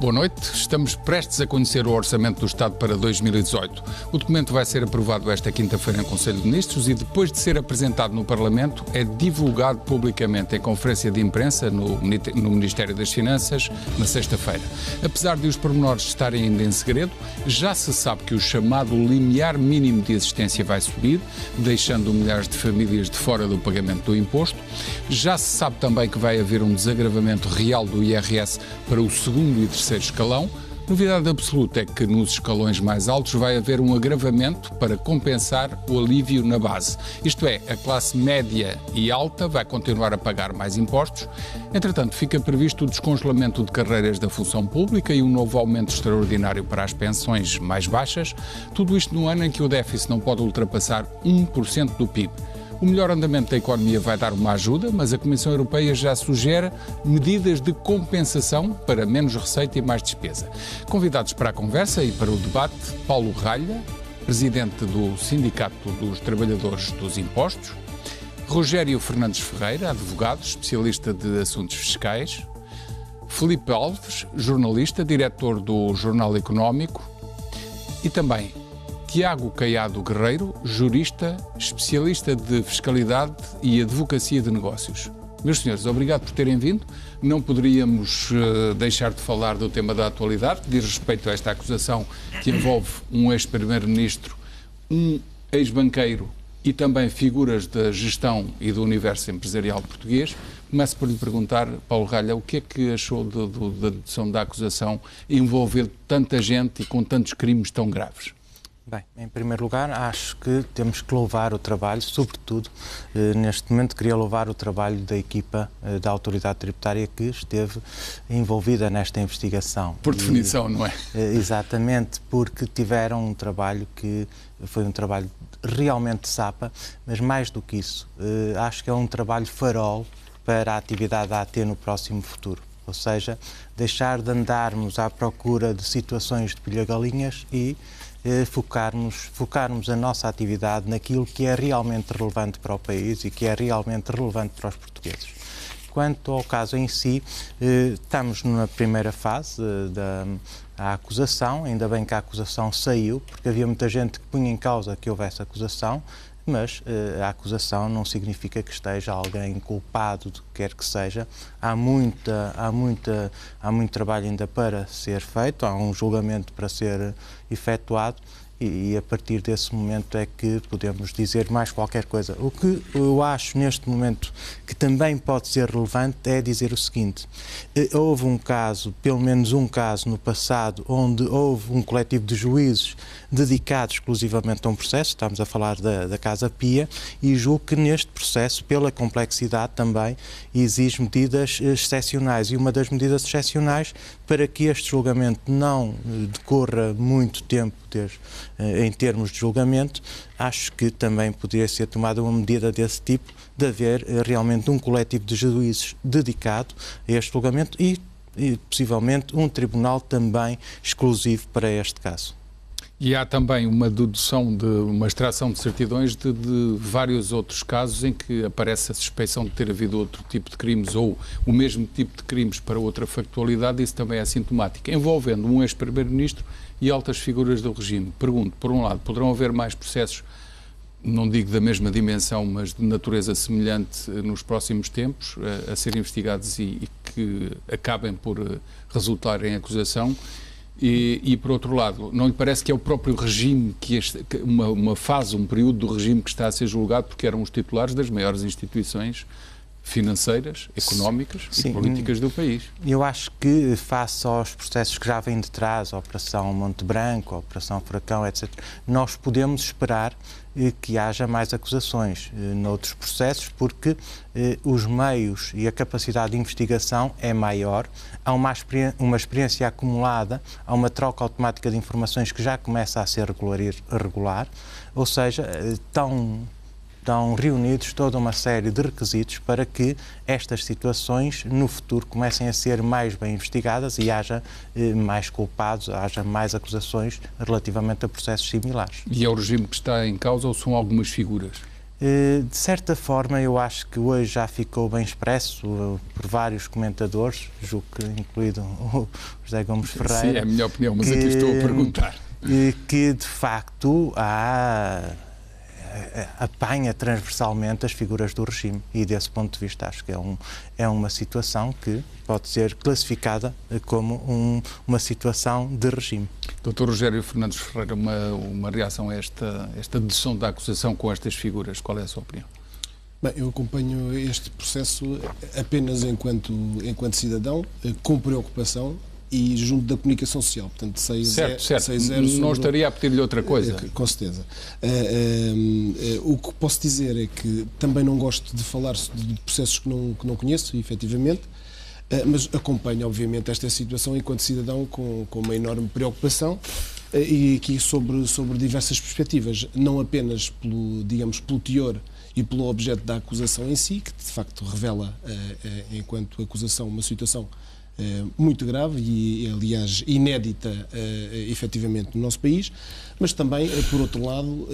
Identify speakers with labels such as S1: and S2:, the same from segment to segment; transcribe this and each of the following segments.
S1: Boa noite. Estamos prestes a conhecer o Orçamento do Estado para 2018. O documento vai ser aprovado esta quinta-feira em Conselho de Ministros e, depois de ser apresentado no Parlamento, é divulgado publicamente em conferência de imprensa no Ministério das Finanças na sexta-feira. Apesar de os pormenores estarem ainda em segredo, já se sabe que o chamado limiar mínimo de existência vai subir, deixando milhares de famílias de fora do pagamento do imposto. Já se sabe também que vai haver um desagravamento real do IRS para o segundo e terceiro escalão. Novidade absoluta é que nos escalões mais altos vai haver um agravamento para compensar o alívio na base. Isto é, a classe média e alta vai continuar a pagar mais impostos. Entretanto, fica previsto o descongelamento de carreiras da função pública e um novo aumento extraordinário para as pensões mais baixas. Tudo isto no ano em que o déficit não pode ultrapassar 1% do PIB. O melhor andamento da economia vai dar uma ajuda, mas a Comissão Europeia já sugere medidas de compensação para menos receita e mais despesa. Convidados para a conversa e para o debate, Paulo Ralha, presidente do Sindicato dos Trabalhadores dos Impostos, Rogério Fernandes Ferreira, advogado, especialista de assuntos fiscais, Filipe Alves, jornalista, diretor do Jornal Económico, e também Tiago Caiado Guerreiro, jurista, especialista de fiscalidade e advocacia de negócios. Meus senhores, obrigado por terem vindo. Não poderíamos deixar de falar do tema da atualidade, que diz respeito a esta acusação que envolve um ex-primeiro-ministro, um ex-banqueiro e também figuras da gestão e do universo empresarial português. Começo por lhe perguntar, Paulo Ralha, o que é que achou da dedução da acusação envolver tanta gente e com tantos crimes tão graves?
S2: Bem, em primeiro lugar, acho que temos que louvar o trabalho, sobretudo, neste momento, queria louvar o trabalho da equipa da Autoridade Tributária que esteve envolvida nesta investigação.
S1: Por definição, não é?
S2: Exatamente, porque tiveram um trabalho que foi um trabalho realmente sapa, mas mais do que isso, acho que é um trabalho farol para a atividade da AT no próximo futuro. Ou seja, deixar de andarmos à procura de situações de pilha-galinhas e focarmos a nossa atividade naquilo que é realmente relevante para o país e que é realmente relevante para os portugueses. Quanto ao caso em si, estamos na primeira fase da acusação, ainda bem que a acusação saiu, porque havia muita gente que punha em causa que houvesse acusação, mas a acusação não significa que esteja alguém culpado do que quer que seja. Há muito trabalho ainda para ser feito, há um julgamento para ser efetuado e a partir desse momento é que podemos dizer mais qualquer coisa. O que eu acho neste momento que também pode ser relevante é dizer o seguinte: houve um caso, pelo menos um caso no passado, onde houve um coletivo de juízes dedicado exclusivamente a um processo, estamos a falar da Casa Pia, e julgo que neste processo, pela complexidade também, exige medidas excepcionais. E uma das medidas excepcionais, para que este julgamento não decorra muito tempo em termos de julgamento, acho que também poderia ser tomada uma medida desse tipo, de haver realmente um coletivo de juízes dedicado a este julgamento e possivelmente um tribunal também exclusivo para este caso.
S1: E há também uma dedução, uma extração de certidões de vários outros casos em que aparece a suspeição de ter havido outro tipo de crimes ou o mesmo tipo de crimes para outra factualidade. Isso também é sintomático, envolvendo um ex-primeiro-ministro e altas figuras do regime. Pergunto, por um lado, poderão haver mais processos, não digo da mesma dimensão, mas de natureza semelhante nos próximos tempos, a serem investigados e que acabem por resultar em acusação? E, por outro lado, não lhe parece que é o próprio regime, uma fase, um período do regime que está a ser julgado, porque eram os titulares das maiores instituições financeiras, económicas e políticas do país?
S2: Eu acho que, face aos processos que já vêm de trás, a Operação Monte Branco, a Operação Furacão, etc., nós podemos esperar que haja mais acusações noutros processos, porque os meios e a capacidade de investigação é maior, há uma experiência acumulada, há uma troca automática de informações que já começa a ser regular, ou seja, estão reunidos toda uma série de requisitos para que estas situações no futuro comecem a ser mais bem investigadas e haja mais culpados, haja mais acusações relativamente a processos similares.
S1: E é o regime que está em causa ou são algumas figuras?
S2: De certa forma, eu acho que hoje já ficou bem expresso por vários comentadores, julgo que incluído o José Gomes Ferreira.
S1: Sim, é a minha opinião, mas aqui estou a perguntar.
S2: Que, de facto, apanha transversalmente as figuras do regime e, desse ponto de vista, acho que é uma situação que pode ser classificada como uma situação de regime.
S1: Dr. Rogério Fernandes Ferreira, uma reação a esta dedução da acusação com estas figuras, qual é a sua opinião?
S3: Bem, eu acompanho este processo apenas enquanto cidadão, com preocupação e junto da comunicação social. Portanto,
S1: certo. Não estaria a pedir-lhe outra coisa.
S3: Com certeza. O que posso dizer é que também não gosto de falar de processos que não conheço, efetivamente, mas acompanho, obviamente, esta situação enquanto cidadão com uma enorme preocupação e aqui sobre diversas perspectivas, não apenas pelo teor e pelo objeto da acusação em si, que de facto revela, enquanto acusação, uma situação muito grave e, aliás, inédita, efetivamente, no nosso país, mas também, por outro lado,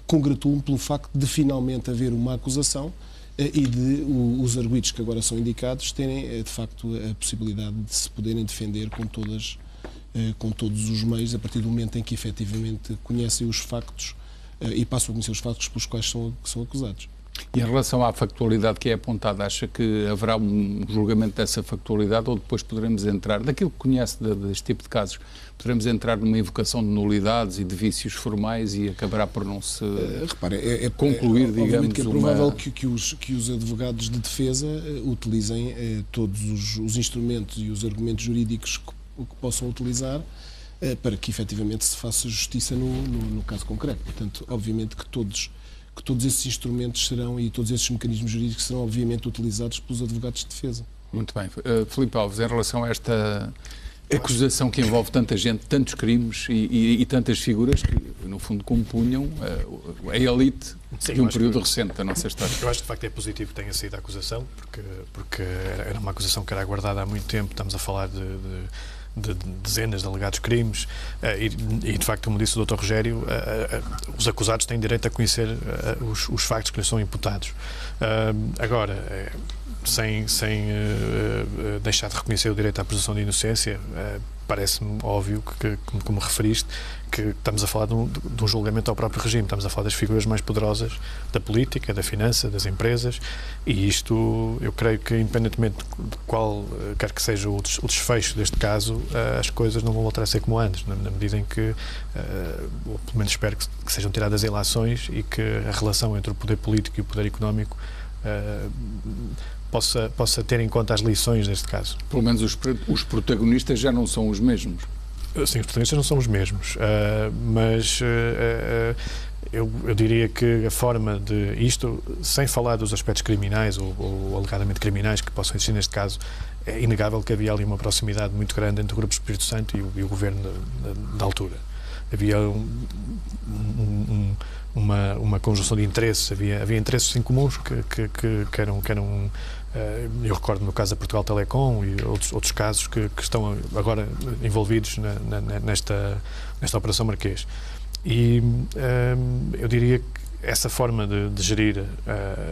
S3: congratulo-me pelo facto de finalmente haver uma acusação e de os arguidos que agora são indicados terem, de facto, a possibilidade de se poderem defender com todos os meios, a partir do momento em que, efetivamente, conhecem os factos e passam a conhecer os factos pelos quais são acusados.
S1: E em relação à factualidade que é apontada, acha que haverá um julgamento dessa factualidade ou depois poderemos entrar, daquilo que conhece deste tipo de casos, poderemos entrar numa invocação de nulidades e de vícios formais e acabará por não se concluir, digamos,
S3: obviamente que é provável que os advogados de defesa utilizem todos os instrumentos e os argumentos jurídicos que possam utilizar para que efetivamente se faça justiça no caso concreto. Portanto, obviamente que todos esses instrumentos serão e todos esses mecanismos jurídicos serão obviamente utilizados pelos advogados de defesa.
S1: Muito bem. Filipe Alves, em relação a esta acusação que envolve tanta gente, tantos crimes e tantas figuras que, no fundo, compunham a elite de um período recente da nossa história.
S4: Eu acho que, de facto, é positivo que tenha saído a acusação, porque era uma acusação que era aguardada há muito tempo. Estamos a falar de dezenas de alegados crimes e, de facto, como disse o Dr. Rogério, os acusados têm direito a conhecer os factos que lhes são imputados. Agora, sem deixar de reconhecer o direito à presunção de inocência, parece-me óbvio que, como referiste, que estamos a falar de um julgamento ao próprio regime, estamos a falar das figuras mais poderosas da política, da finança, das empresas, e isto, eu creio que, independentemente de qual quer que seja o desfecho deste caso, as coisas não vão voltar a ser como antes, na medida em que, ou pelo menos espero que sejam tiradas eleições e que a relação entre o poder político e o poder económico possa ter em conta as lições deste caso.
S1: Pelo menos os protagonistas já não são os mesmos.
S4: Sim, os protagonistas não são os mesmos, mas eu diria que a forma de isto, sem falar dos aspectos criminais ou alegadamente criminais que possam existir neste caso, é inegável que havia ali uma proximidade muito grande entre o Grupo Espírito Santo e o governo da altura. Havia uma conjunção de interesses, havia interesses em comuns que eram eu recordo no caso da Portugal Telecom e outros casos que estão agora envolvidos nesta Operação Marquês. E eu diria que essa forma de gerir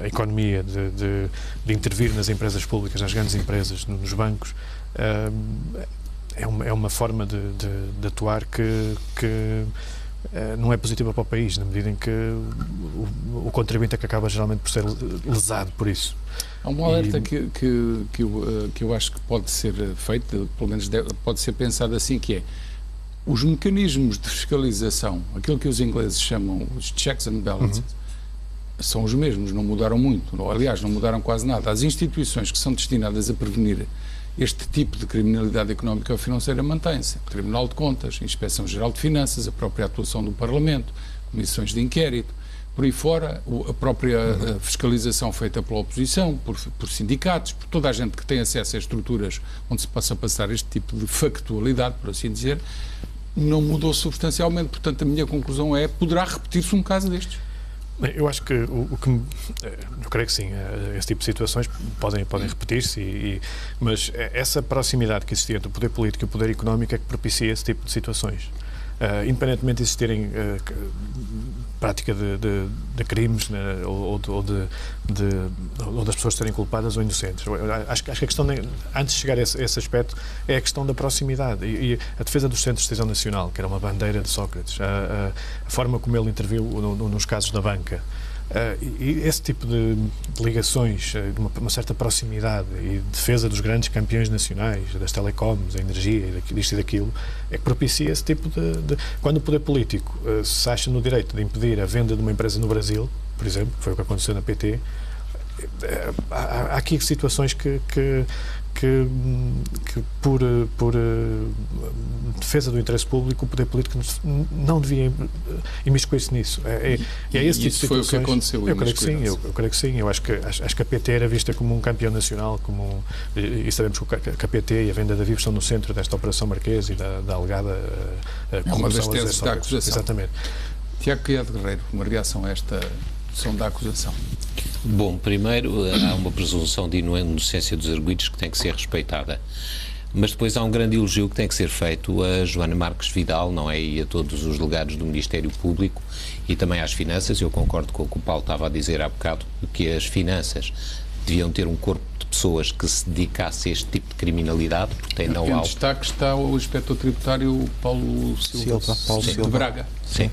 S4: a economia, de intervir nas empresas públicas, nas grandes empresas, nos bancos, é uma forma de atuar que não é positiva para o país, na medida em que o contribuinte é que acaba geralmente por ser lesado por isso.
S1: Há um alerta que eu acho que pode ser feito, pelo menos pode ser pensado assim, que é os mecanismos de fiscalização, aquilo que os ingleses chamam os checks and balances, são os mesmos, não mudaram muito, aliás, não mudaram quase nada. As instituições que são destinadas a prevenir este tipo de criminalidade económica ou financeira mantém-se. O Tribunal de Contas, a Inspeção-Geral de Finanças, a própria atuação do Parlamento, comissões de inquérito, por aí fora, a própria fiscalização feita pela oposição, por sindicatos, por toda a gente que tem acesso a estruturas onde se possa passar este tipo de factualidade, por assim dizer, não mudou substancialmente. Portanto, a minha conclusão é, poderá repetir-se um caso destes?
S4: Eu acho que eu creio que sim, esse tipo de situações podem repetir-se, mas essa proximidade que existia entre o poder político e o poder económico é que propicia esse tipo de situações. independentemente de existirem prática de crimes, né, ou das pessoas serem culpadas ou inocentes. Acho que a questão, antes de chegar a esse aspecto, é a questão da proximidade e a defesa dos centros de decisão nacional, que era uma bandeira de Sócrates, a forma como ele interviu nos casos da banca. E esse tipo de ligações, uma certa proximidade e defesa dos grandes campeões nacionais, das telecoms, da energia, disto e daquilo, é que propicia esse tipo de... Quando o poder político se acha no direito de impedir a venda de uma empresa no Brasil, por exemplo, que foi o que aconteceu na PT, há aqui situações que por defesa do interesse público, o poder político não devia imiscuir-se nisso. Esse tipo
S1: isso foi o que aconteceu.
S4: Eu creio que sim. Eu acho que a PT era vista como um campeão nacional, e sabemos que a PT e a venda da Vivo estão no centro desta Operação Marquês e da alegada
S1: corrupção. É uma das teses da acusação.
S4: Exatamente.
S1: Tiago Criado Guerreiro, uma reação a esta sessão da acusação.
S5: Bom, primeiro, há uma presunção de inocência dos arguidos que tem que ser respeitada. Mas depois há um grande elogio que tem que ser feito a Joana Marques Vidal, não é? E a todos os delegados do Ministério Público e também às finanças. Eu concordo com o que o Paulo estava a dizer há bocado, que as finanças deviam ter um corpo de pessoas que se dedicasse a este tipo de criminalidade, porque tem know-how.
S1: Em destaque está o inspetor tributário Paulo Silva de Braga.
S5: Sim.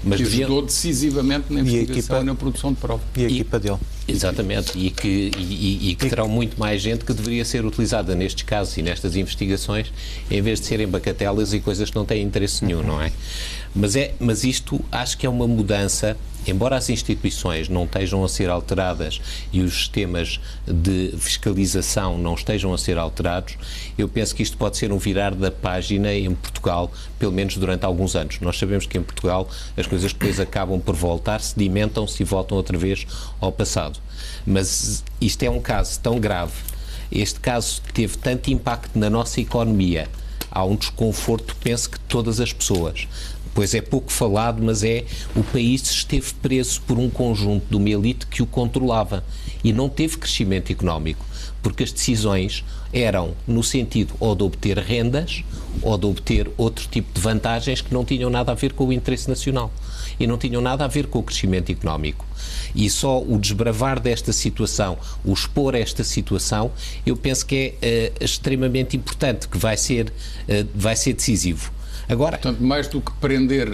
S1: Mas que ajudou decisivamente na investigação e na produção de prova.
S2: E a equipa dele.
S5: Exatamente, e que terão muito mais gente que deveria ser utilizada nestes casos e nestas investigações, em vez de serem bacatelas e coisas que não têm interesse nenhum, não é? Mas isto acho que é uma mudança, embora as instituições não estejam a ser alteradas e os sistemas de fiscalização não estejam a ser alterados, eu penso que isto pode ser um virar da página em Portugal, pelo menos durante alguns anos. Nós sabemos que em Portugal as coisas depois acabam por voltar, sedimentam-se e voltam outra vez ao passado. Mas isto é um caso tão grave, este caso teve tanto impacto na nossa economia, há um desconforto, penso que de todas as pessoas. Pois é pouco falado, mas o país esteve preso por um conjunto de uma elite que o controlava e não teve crescimento económico, porque as decisões eram no sentido ou de obter rendas ou de obter outro tipo de vantagens que não tinham nada a ver com o interesse nacional e não tinham nada a ver com o crescimento económico. E só o desbravar desta situação, o expor esta situação, eu penso que é extremamente importante, que vai ser decisivo. Agora,
S1: portanto, mais do que prender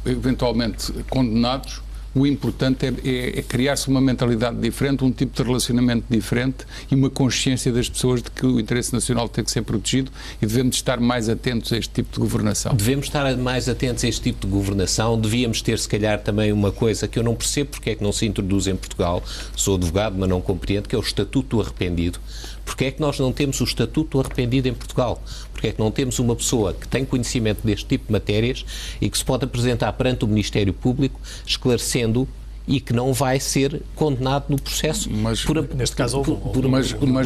S1: eventualmente condenados, o importante é criar-se uma mentalidade diferente, um tipo de relacionamento diferente e uma consciência das pessoas de que o interesse nacional tem que ser protegido e devemos estar mais atentos a este tipo de governação.
S5: Devemos estar mais atentos a este tipo de governação, devíamos ter se calhar também uma coisa que eu não percebo porque é que não se introduz em Portugal, sou advogado mas não compreendo, que é o Estatuto do Arrependido. Porque é que nós não temos o Estatuto do Arrependido em Portugal? Porque é que não temos uma pessoa que tem conhecimento deste tipo de matérias e que se pode apresentar perante o Ministério Público esclarecendo e que não vai ser condenado no processo
S4: neste caso
S5: por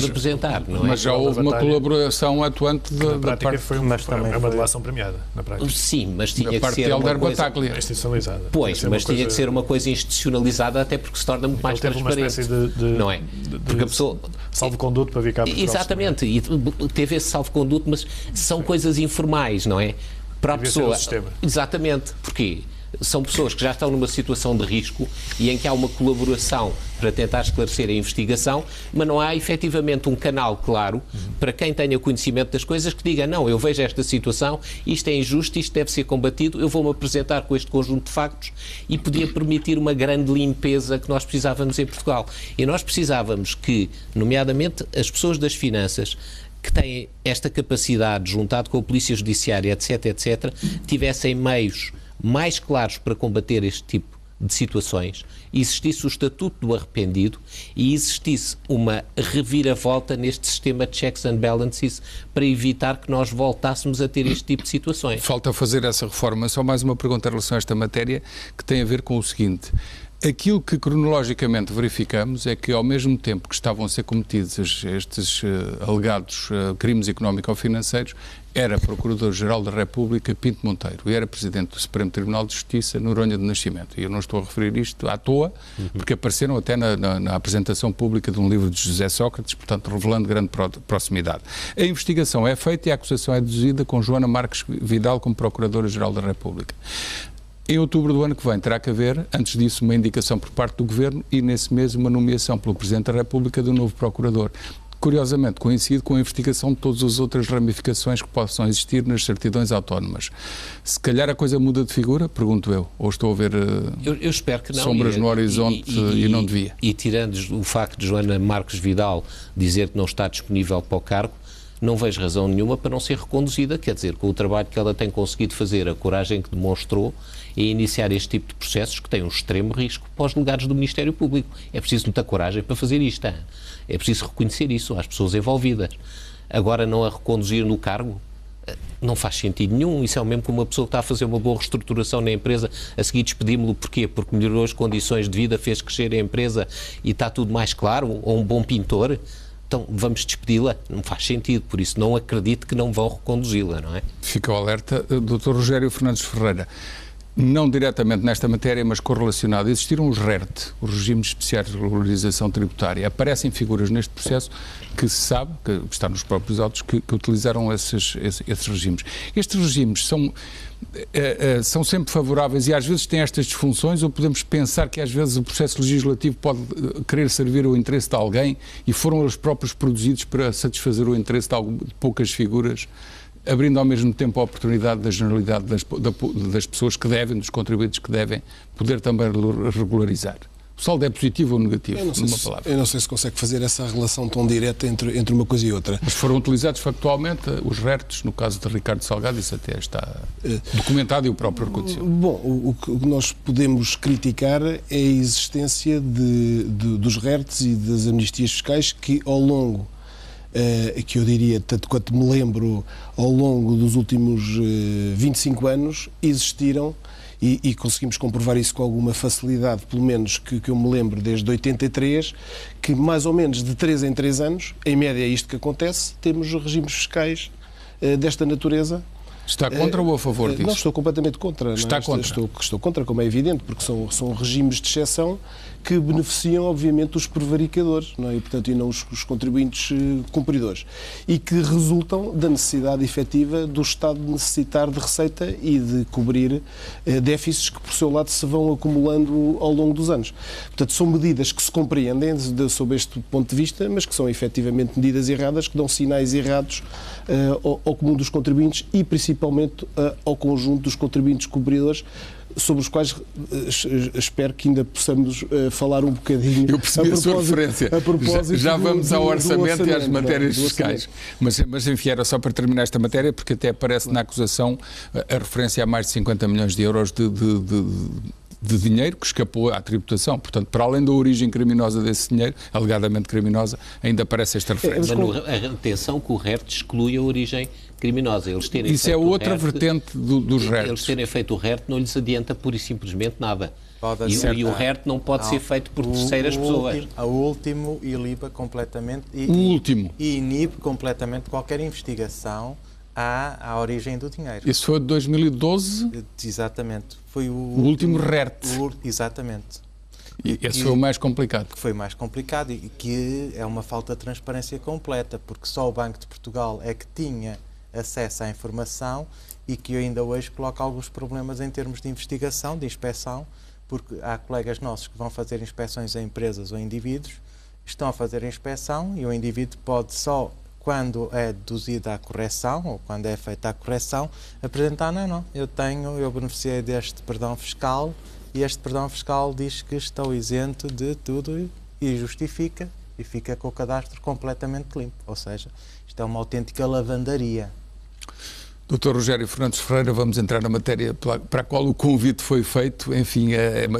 S5: apresentar, não é?
S1: Mas já houve uma colaboração atuante
S4: na prática foi uma delação premiada, na prática.
S5: Sim, mas tinha que ser
S1: uma
S5: coisa
S4: institucionalizada.
S5: Pois, mas tinha que ser uma coisa institucionalizada, até porque se torna muito mais transparente, não é? Porque a pessoa...
S4: Salvo-conduto para vir cá.
S5: Exatamente, e teve esse salvo-conduto, mas são coisas informais, não é? Para a pessoa... Exatamente, porquê? São pessoas que já estão numa situação de risco e em que há uma colaboração para tentar esclarecer a investigação, mas não há efetivamente um canal claro para quem tenha conhecimento das coisas que diga, não, eu vejo esta situação, isto é injusto, isto deve ser combatido, eu vou-me apresentar com este conjunto de factos e podia permitir uma grande limpeza que nós precisávamos em Portugal. E nós precisávamos que, nomeadamente, as pessoas das finanças que têm esta capacidade, juntado com a Polícia Judiciária, etc., tivessem meios mais claros para combater este tipo de situações, existisse o Estatuto do Arrependido e existisse uma reviravolta neste sistema de checks and balances para evitar que nós voltássemos a ter este tipo de situações.
S1: Falta fazer essa reforma. Só mais uma pergunta em relação a esta matéria que tem a ver com o seguinte. Aquilo que cronologicamente verificamos é que, ao mesmo tempo que estavam a ser cometidos estes alegados crimes económico-financeiros, era Procurador-Geral da República Pinto Monteiro e era Presidente do Supremo Tribunal de Justiça Noronha de Nascimento. E eu não estou a referir isto à toa, porque apareceram até na apresentação pública de um livro de José Sócrates, portanto, revelando grande proximidade. A investigação é feita e a acusação é deduzida com Joana Marques Vidal como Procuradora-Geral da República. Em outubro do ano que vem terá que haver, antes disso, uma indicação por parte do Governo e, nesse mês, uma nomeação pelo Presidente da República do novo Procurador. Curiosamente, coincide com a investigação de todas as outras ramificações que possam existir nas certidões autónomas. Se calhar a coisa muda de figura, pergunto eu, ou estou a ver
S5: eu espero que não,
S1: sombras no horizonte e não devia.
S5: E tirando o facto de Joana Marques Vidal dizer que não está disponível para o cargo, não vejo razão nenhuma para não ser reconduzida, quer dizer, com o trabalho que ela tem conseguido fazer, a coragem que demonstrou em iniciar este tipo de processos que têm um extremo risco para os delegados do Ministério Público. É preciso muita coragem para fazer isto. É preciso reconhecer isso às pessoas envolvidas. Agora, não a reconduzir no cargo não faz sentido nenhum. Isso é o mesmo que uma pessoa que está a fazer uma boa reestruturação na empresa, a seguir despedimos-lo. Porquê? Porque melhorou as condições de vida, fez crescer a empresa e está tudo mais claro, ou um bom pintor. Então vamos despedi-la, não faz sentido, por isso não acredito que não vão reconduzi-la, não é?
S1: Fica o alerta. Dr. Rogério Fernandes Ferreira, não diretamente nesta matéria, mas correlacionado, existiram os RERT, os Regimes Especiais de Regularização Tributária. Aparecem figuras neste processo que se sabe, que está nos próprios autos, que utilizaram esses regimes. Estes regimes são sempre favoráveis e às vezes têm estas disfunções, ou podemos pensar que às vezes o processo legislativo pode querer servir o interesse de alguém e foram eles próprios produzidos para satisfazer o interesse de poucas figuras, abrindo ao mesmo tempo a oportunidade da generalidade das pessoas que devem, dos contribuintes que devem, poder também regularizar. O saldo é positivo ou negativo, numa palavra?
S3: Eu não sei se consegue fazer essa relação tão direta entre uma coisa e outra.
S1: Mas foram utilizados factualmente os RERTs, no caso de Ricardo Salgado, isso até está documentado e o próprio reconheceu.
S3: Bom, o que nós podemos criticar é a existência dos RERTs e das amnistias fiscais que ao longo que eu diria, tanto quanto me lembro, ao longo dos últimos 25 anos, existiram e conseguimos comprovar isso com alguma facilidade, pelo menos que eu me lembro desde 83, que mais ou menos de 3 em 3 anos, em média é isto que acontece, temos regimes fiscais desta natureza.
S1: Está contra ou a favor disso?
S3: Não, estou completamente contra.
S1: Está contra?
S3: Estou contra, como é evidente, porque são regimes de exceção que beneficiam, obviamente, os prevaricadores, não é? E, portanto, e não os contribuintes cumpridores. E que resultam da necessidade efetiva do Estado necessitar de receita e de cobrir déficits que, por seu lado, se vão acumulando ao longo dos anos. Portanto, são medidas que se compreendem sob este ponto de vista, mas que são efetivamente medidas erradas, que dão sinais errados ao comum dos contribuintes e, principalmente, ao conjunto dos contribuintes cumpridores, sobre os quais espero que ainda possamos falar um bocadinho.
S1: Eu percebi a sua referência. Já vamos ao orçamento e às matérias fiscais. Mas enfim, era só para terminar esta matéria, porque até aparece na acusação a referência a mais de 50 milhões de euros de dinheiro que escapou à tributação. Portanto, para além da origem criminosa desse dinheiro, alegadamente criminosa, ainda aparece esta referência.
S5: Mas atenção que o RERT exclui a origem criminosa. Eles terem
S1: Isso é outra vertente dos RERT.
S5: Eles terem feito o RERT não lhes adianta pura e simplesmente nada. E o RERT não pode ser feito por terceiras pessoas.
S2: O último iliba completamente e inibe completamente qualquer investigação à origem do dinheiro.
S1: Isso foi de 2012?
S2: Exatamente. Foi o
S1: último RERT.
S2: Exatamente.
S1: E esse foi o mais complicado.
S2: Que foi mais complicado e que é uma falta de transparência completa, porque só o Banco de Portugal é que tinha acesso à informação e que ainda hoje coloca alguns problemas em termos de investigação, de inspeção, porque há colegas nossos que vão fazer inspeções a empresas ou a indivíduos, estão a fazer a inspeção e o indivíduo pode só, quando é deduzida a correção, ou quando é feita a correção, apresentar, eu beneficiei deste perdão fiscal e este perdão fiscal diz que estou isento de tudo e justifica e fica com o cadastro completamente limpo. Ou seja, isto é uma autêntica lavandaria.
S1: Dr. Rogério Fernandes Ferreira, vamos entrar na matéria para a qual o convite foi feito, enfim,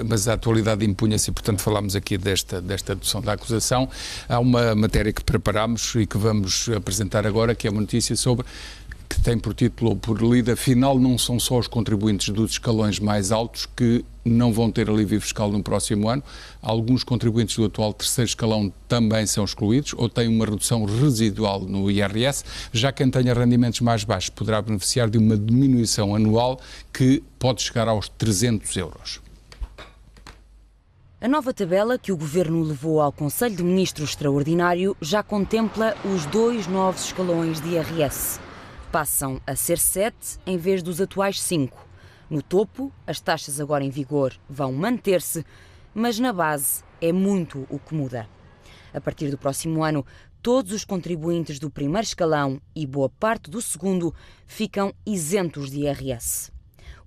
S1: mas a atualidade impunha-se e, portanto, falámos aqui desta adoção da acusação. Há uma matéria que preparámos e que vamos apresentar agora, que é uma notícia sobre que tem por título ou por lida, afinal não são só os contribuintes dos escalões mais altos que não vão ter alívio fiscal no próximo ano. Alguns contribuintes do atual terceiro escalão também são excluídos ou têm uma redução residual no IRS. Já quem tenha rendimentos mais baixos poderá beneficiar de uma diminuição anual que pode chegar aos 300 euros.
S6: A nova tabela que o Governo levou ao Conselho de Ministros Extraordinário já contempla os 2 novos escalões de IRS. Passam a ser 7 em vez dos atuais 5. No topo, as taxas agora em vigor vão manter-se, mas na base é muito o que muda. A partir do próximo ano, todos os contribuintes do primeiro escalão e boa parte do segundo ficam isentos de IRS.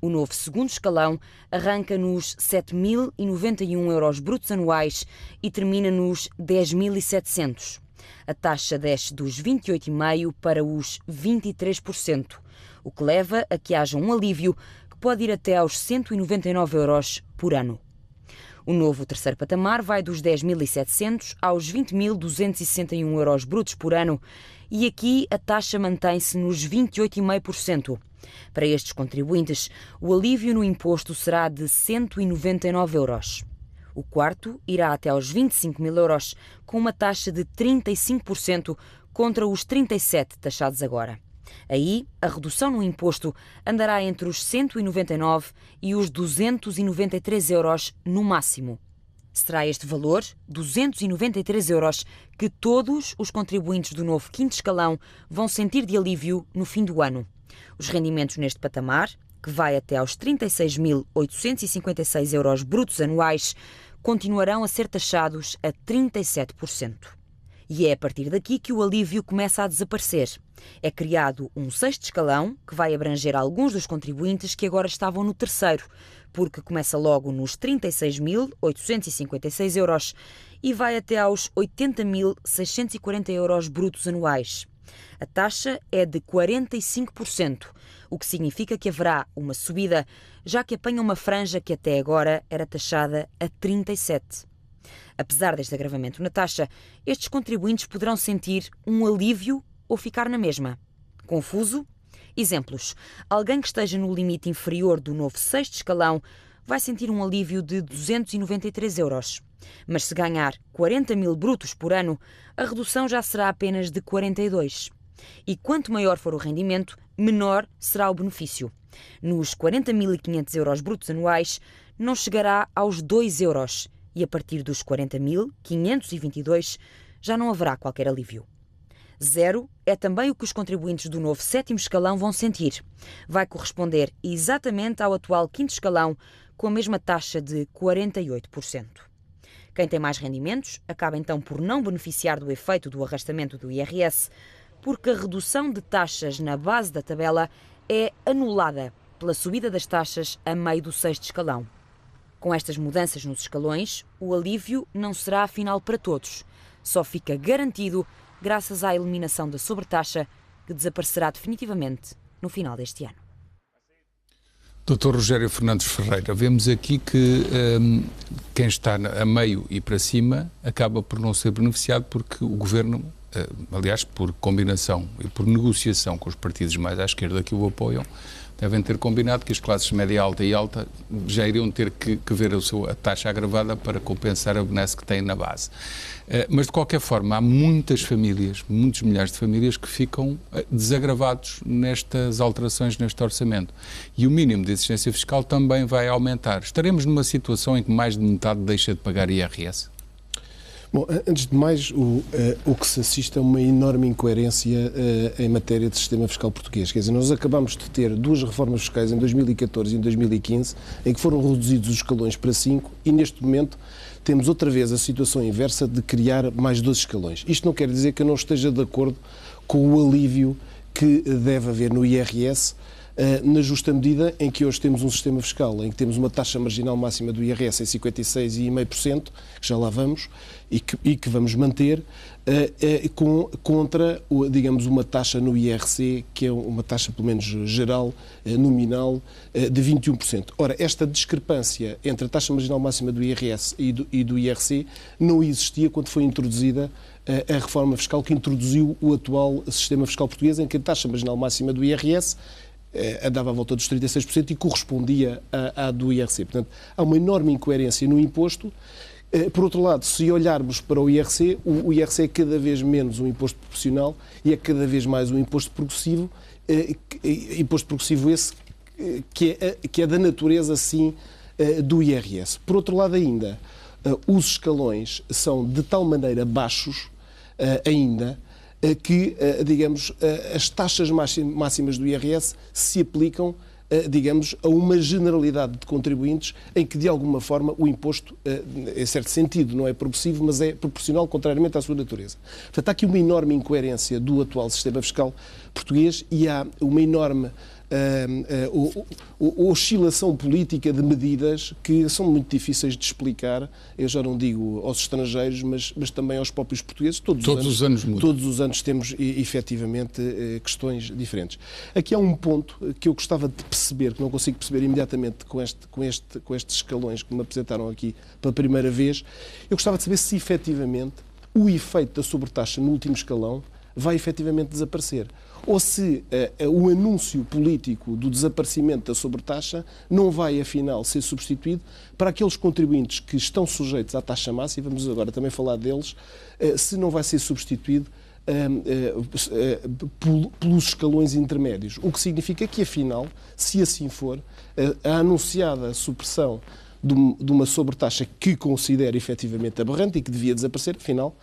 S6: O novo segundo escalão arranca nos 7.091 euros brutos anuais e termina nos 10.700. A taxa desce dos 28,5% para os 23%, o que leva a que haja um alívio que pode ir até aos 199 euros por ano. O novo terceiro patamar vai dos 10.700 aos 20.261 euros brutos por ano e aqui a taxa mantém-se nos 28,5%. Para estes contribuintes, o alívio no imposto será de 199 euros. O quarto irá até aos 25.000 euros, com uma taxa de 35% contra os 37% taxados agora. Aí, a redução no imposto andará entre os 199 e os 293 euros no máximo. Será este valor, 293 euros, que todos os contribuintes do novo quinto escalão vão sentir de alívio no fim do ano. Os rendimentos neste patamar, que vai até aos 36.856 euros brutos anuais, continuarão a ser taxados a 37%. E é a partir daqui que o alívio começa a desaparecer. É criado um sexto escalão, que vai abranger alguns dos contribuintes que agora estavam no terceiro, porque começa logo nos 36.856 euros e vai até aos 80.640 euros brutos anuais. A taxa é de 45%, o que significa que haverá uma subida, já que apanha uma franja que até agora era taxada a 37%. Apesar deste agravamento na taxa, estes contribuintes poderão sentir um alívio ou ficar na mesma. Confuso? Exemplos. Alguém que esteja no limite inferior do novo sexto escalão vai sentir um alívio de 293 euros. Mas se ganhar 40.000 brutos por ano, a redução já será apenas de 42. E quanto maior for o rendimento, menor será o benefício. Nos 40.500 euros brutos anuais, não chegará aos 2 euros. E a partir dos 40.522 já não haverá qualquer alívio. 0 é também o que os contribuintes do novo sétimo escalão vão sentir. Vai corresponder exatamente ao atual quinto escalão, com a mesma taxa de 48%. Quem tem mais rendimentos acaba então por não beneficiar do efeito do arrastamento do IRS, porque a redução de taxas na base da tabela é anulada pela subida das taxas a meio do sexto escalão. Com estas mudanças nos escalões, o alívio não será afinal para todos. Só fica garantido graças à eliminação da sobretaxa, que desaparecerá definitivamente no final deste ano.
S1: Dr. Rogério Fernandes Ferreira, vemos aqui que quem está a meio e para cima acaba por não ser beneficiado porque o Governo, aliás, por combinação e por negociação com os partidos mais à esquerda que o apoiam, devem ter combinado que as classes média alta e alta já iriam ter que ver a taxa agravada para compensar a benesse que têm na base. Mas, de qualquer forma, há muitas famílias, muitos milhares de famílias que ficam desagravados nestas alterações neste orçamento. E o mínimo de exigência fiscal também vai aumentar. Estaremos numa situação em que mais de metade deixa de pagar IRS?
S3: Bom, antes de mais, o que se assiste é uma enorme incoerência em matéria de sistema fiscal português. Quer dizer, nós acabamos de ter duas reformas fiscais em 2014 e em 2015, em que foram reduzidos os escalões para 5 e, neste momento, temos outra vez a situação inversa de criar mais 12 escalões. Isto não quer dizer que eu não esteja de acordo com o alívio que deve haver no IRS na justa medida em que hoje temos um sistema fiscal em que temos uma taxa marginal máxima do IRS em 56,5%, que já lá vamos, e que vamos manter, contra, digamos, uma taxa no IRC, que é uma taxa, pelo menos geral, nominal, de 21%. Ora, esta discrepância entre a taxa marginal máxima do IRS e do IRC não existia quando foi introduzida a reforma fiscal que introduziu o atual sistema fiscal português, em que a taxa marginal máxima do IRS andava à volta dos 36% e correspondia à do IRC. Portanto, há uma enorme incoerência no imposto. Por outro lado, se olharmos para o IRC é cada vez menos um imposto proporcional e é cada vez mais um imposto progressivo, esse que é da natureza, sim, do IRS. Por outro lado ainda, os escalões são de tal maneira baixos ainda, que, digamos, as taxas máximas do IRS se aplicam, digamos, a uma generalidade de contribuintes em que, de alguma forma, o imposto, em certo sentido, não é progressivo, mas é proporcional, contrariamente à sua natureza. Portanto, há aqui uma enorme incoerência do atual sistema fiscal português e há uma enorme oscilação política de medidas que são muito difíceis de explicar, eu já não digo aos estrangeiros, mas também aos próprios portugueses. Todos os anos mudam. Todos os anos temos, efetivamente, questões diferentes. Aqui há um ponto que eu gostava de perceber, que não consigo perceber imediatamente com estes escalões que me apresentaram aqui pela primeira vez. Eu gostava de saber se, efetivamente, o efeito da sobretaxa no último escalão vai efetivamente desaparecer. Ou se o anúncio político do desaparecimento da sobretaxa não vai, afinal, ser substituído para aqueles contribuintes que estão sujeitos à taxa máxima, e vamos agora também falar deles, se não vai ser substituído pelos escalões intermédios. O que significa que, afinal, se assim for, a anunciada supressão de uma sobretaxa que considera efetivamente aberrante e que devia desaparecer, afinal,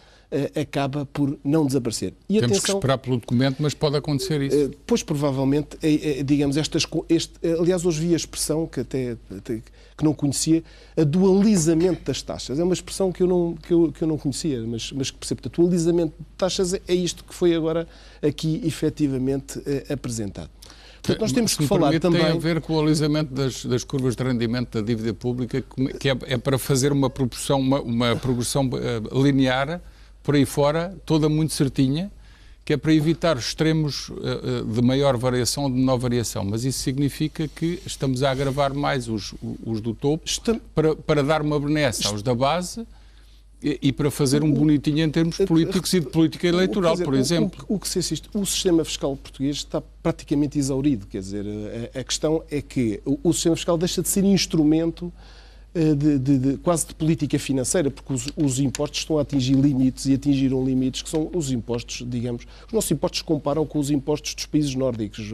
S3: acaba por não desaparecer. E
S1: temos
S3: atenção,
S1: que esperar pelo documento, mas pode acontecer isso.
S3: Pois, provavelmente, digamos, aliás, hoje vi a expressão que não conhecia, a do alisamento das taxas. É uma expressão que eu não conhecia, mas que percebo. Portanto, o alisamento de taxas é isto que foi agora aqui, efetivamente, apresentado. Portanto, nós temos que falar também...
S1: Tem a ver com o alisamento das curvas de rendimento da dívida pública, que é para fazer uma progressão linear por aí fora, toda muito certinha, que é para evitar os extremos de maior variação ou de menor variação. Mas isso significa que estamos a agravar mais os do topo para dar uma benesse aos da base e para fazer um bonitinho em termos políticos e de política eleitoral, por exemplo.
S3: O sistema fiscal português está praticamente exaurido. Quer dizer, a questão é que o sistema fiscal deixa de ser instrumento quase de política financeira, porque os impostos estão a atingir limites e atingiram limites que são os impostos, digamos, os nossos impostos comparam com os impostos dos países nórdicos,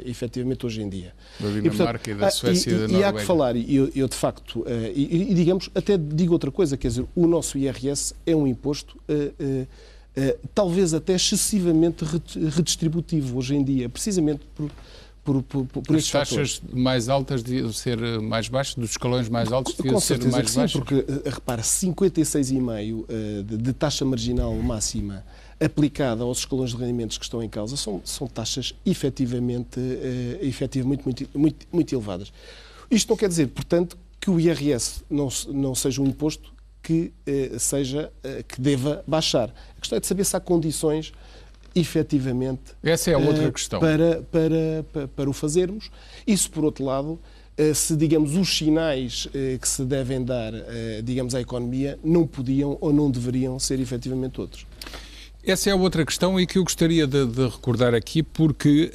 S3: efetivamente, hoje em dia.
S1: Da Dinamarca e da Suécia e da Noruega.
S3: E há que falar, eu de facto, digamos, até digo outra coisa, quer dizer, o nosso IRS é um imposto talvez até excessivamente redistributivo hoje em dia, precisamente por
S1: as taxas mais altas deviam ser mais baixas, dos escalões mais altos deviam ser mais baixas?
S3: Sim, porque, repara, 56,5% de taxa marginal máxima aplicada aos escalões de rendimentos que estão em causa são taxas efetivamente muito elevadas. Isto não quer dizer, portanto, que o IRS não seja um imposto que deva baixar. A questão é de saber se há condições efetivamente,
S1: essa é a outra questão,
S3: para o fazermos. Isso, por outro lado, se, digamos, os sinais que se devem dar, digamos, à economia não podiam ou não deveriam ser efetivamente outros.
S1: Essa é a outra questão e que eu gostaria de recordar aqui, porque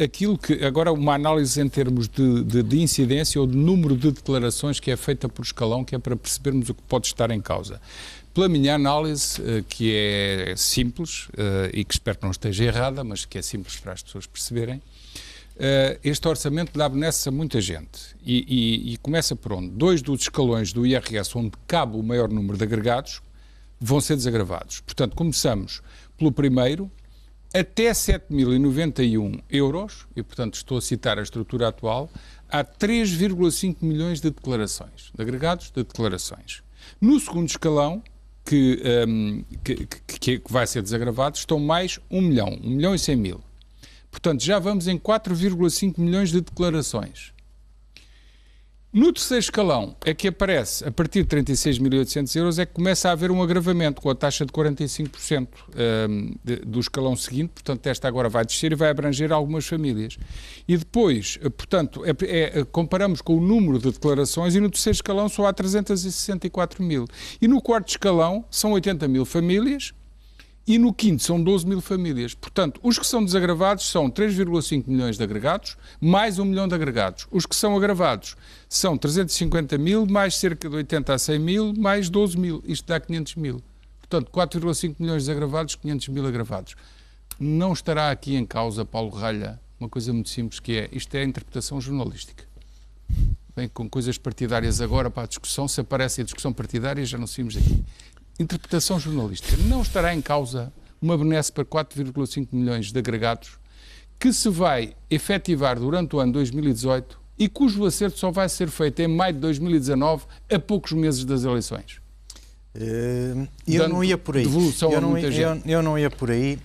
S1: agora uma análise em termos de incidência ou de número de declarações que é feita por escalão, que é para percebermos o que pode estar em causa. Pela minha análise, que é simples e que espero que não esteja errada, mas que é simples para as pessoas perceberem, este orçamento dá benesse a muita gente e começa por onde? 2 dos escalões do IRS onde cabe o maior número de agregados vão ser desagravados. Portanto, começamos pelo primeiro, até 7.091 euros, e portanto estou a citar a estrutura atual, há 3,5 milhões de declarações, de agregados de declarações. No segundo escalão, que vai ser desagravado, estão mais 1 milhão e 100 mil. Portanto, já vamos em 4,5 milhões de declarações. No terceiro escalão é que aparece, a partir de 36.800 euros, é que começa a haver um agravamento com a taxa de 45% do escalão seguinte, portanto esta agora vai descer e vai abranger algumas famílias. E depois, portanto, comparamos com o número de declarações e no terceiro escalão só há 364 mil. E no quarto escalão são 80 mil famílias e no quinto são 12 mil famílias. Portanto, os que são desagravados são 3,5 milhões de agregados, mais 1 milhão de agregados. Os que são agravados são 350 mil, mais cerca de 80 a 100 mil, mais 12 mil. Isto dá 500 mil. Portanto, 4,5 milhões de agravados, 500 mil agravados. Não estará aqui em causa, Paulo Ralha, uma coisa muito simples que é, isto é a interpretação jornalística. Bem, com coisas partidárias agora para a discussão, se aparece a discussão partidária, já não saímos daqui. Interpretação jornalística. Não estará em causa uma benesse para 4,5 milhões de agregados que se vai efetivar durante o ano 2018 e cujo acerto só vai ser feito em maio de 2019, a poucos meses das eleições.
S2: Eu não ia por aí. Eu não ia por aí.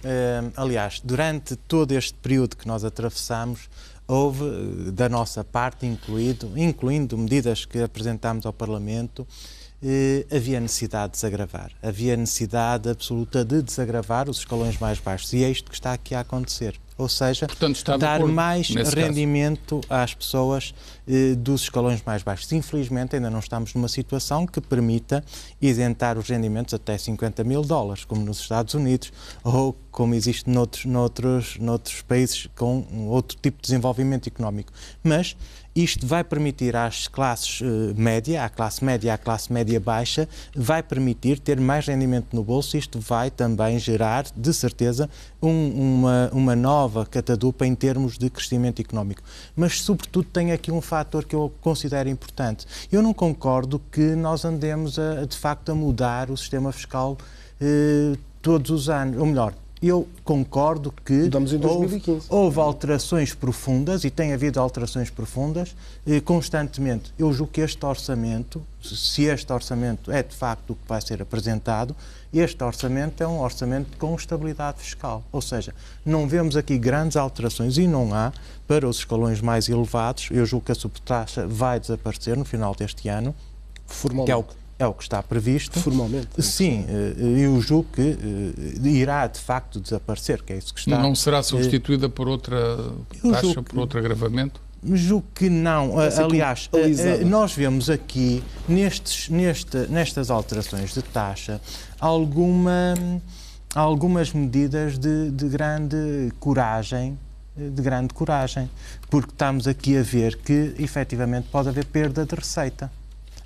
S2: Aliás, durante todo este período que nós atravessamos, houve, da nossa parte, incluindo medidas que apresentámos ao Parlamento, havia necessidade de desagravar. Havia necessidade absoluta de desagravar os escalões mais baixos. E é isto que está aqui a acontecer. Ou seja, portanto, dar mais rendimento às pessoas dos escalões mais baixos. Infelizmente, ainda não estamos numa situação que permita isentar os rendimentos até 50 mil dólares, como nos Estados Unidos, ou como existe noutros países com outro tipo de desenvolvimento económico. Mas isto vai permitir às classes média, à classe média baixa, vai permitir ter mais rendimento no bolso. Isto vai também gerar, de certeza, uma nova catadupa em termos de crescimento económico. Mas, sobretudo, tem aqui um fator que eu considero importante. Eu não concordo que nós andemos, de facto, a mudar o sistema fiscal todos os anos. Ou melhor, eu concordo que houve alterações profundas, e tem havido alterações profundas constantemente. Eu julgo que este orçamento, se este orçamento é de facto o que vai ser apresentado, este orçamento é um orçamento com estabilidade fiscal. Ou seja, não vemos aqui grandes alterações, e não há, para os escalões mais elevados. Eu julgo que a subtaxa vai desaparecer no final deste ano,
S3: formalmente.
S2: Que é o que está previsto.
S3: Formalmente.
S2: Sim, eu julgo que irá de facto desaparecer, que é isso que está...
S1: Não será substituída por outra taxa, por outro agravamento?
S2: Julgo que não. Aliás, nós vemos aqui, nestas alterações de taxa, algumas medidas de grande coragem, porque estamos aqui a ver que, efetivamente, pode haver perda de receita.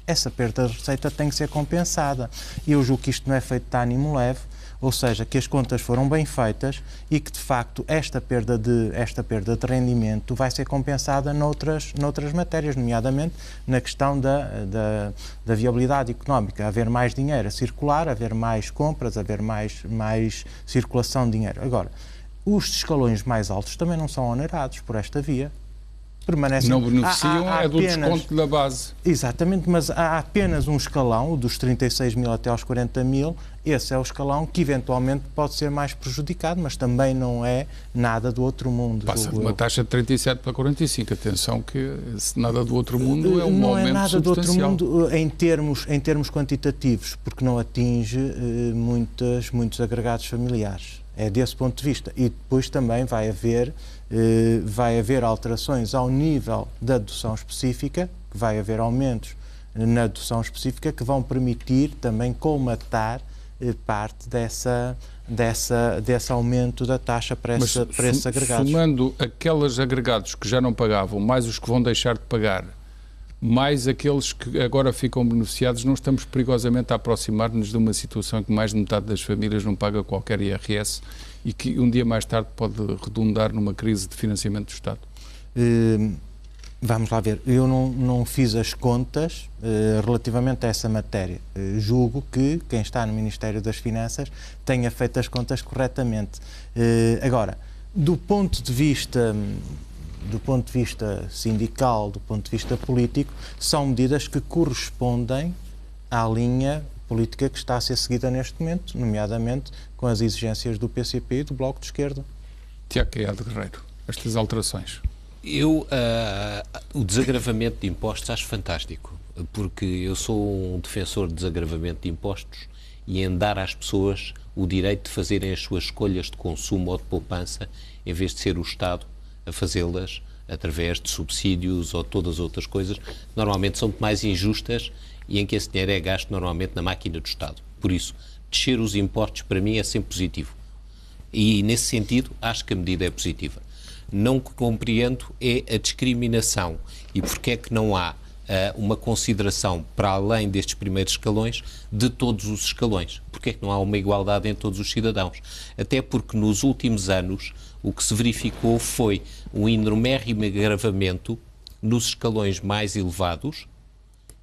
S2: Essa perda de receita tem que ser compensada. Eu julgo que isto não é feito de ânimo leve, ou seja, que as contas foram bem feitas e que, de facto, esta perda de rendimento vai ser compensada noutras matérias, nomeadamente na questão da viabilidade económica. Haver mais dinheiro a circular, haver mais compras, haver mais circulação de dinheiro. Agora, os escalões mais altos também não são onerados por esta via.
S1: Não beneficiam do desconto da base.
S2: Exatamente, mas há apenas um escalão, dos 36 mil até aos 40 mil, esse é o escalão que eventualmente pode ser mais prejudicado, mas também não é nada do outro mundo.
S1: Passa de uma taxa de 37 para 45, atenção que nada do outro mundo é um
S2: não
S1: aumento
S2: é nada
S1: substancial.
S2: Do outro mundo em termos quantitativos, porque não atinge muitos agregados familiares. É desse ponto de vista. E depois também vai haver alterações ao nível da dedução específica, que vai haver aumentos na dedução específica que vão permitir também colmatar parte desse aumento da taxa para esses agregados.
S1: Somando aqueles agregados que já não pagavam, mais os que vão deixar de pagar, mais aqueles que agora ficam beneficiados, não estamos perigosamente a aproximar-nos de uma situação em que mais de metade das famílias não paga qualquer IRS e que um dia mais tarde pode redundar numa crise de financiamento do Estado?
S2: Vamos lá ver. Eu não fiz as contas relativamente a essa matéria. Julgo que quem está no Ministério das Finanças tenha feito as contas corretamente. Agora, do ponto de vista sindical, do ponto de vista político, são medidas que correspondem à linha política que está a ser seguida neste momento, nomeadamente com as exigências do PCP e do Bloco de Esquerda.
S1: Tiago Caiado Guerreiro. estas alterações?
S5: O desagravamento de impostos acho fantástico, porque eu sou um defensor de desagravamento de impostos e em dar às pessoas o direito de fazerem as suas escolhas de consumo ou de poupança, em vez de ser o Estado a fazê-las através de subsídios ou todas as outras coisas, que normalmente são muito mais injustas e em que esse dinheiro é gasto normalmente na máquina do Estado. Por isso, descer os impostos para mim é sempre positivo. E nesse sentido, acho que a medida é positiva. Não compreendo é a discriminação e porque é que não há uma consideração para além destes primeiros escalões de todos os escalões. Porque é que não há uma igualdade em todos os cidadãos? Até porque nos últimos anos o que se verificou foi um enormérrimo agravamento nos escalões mais elevados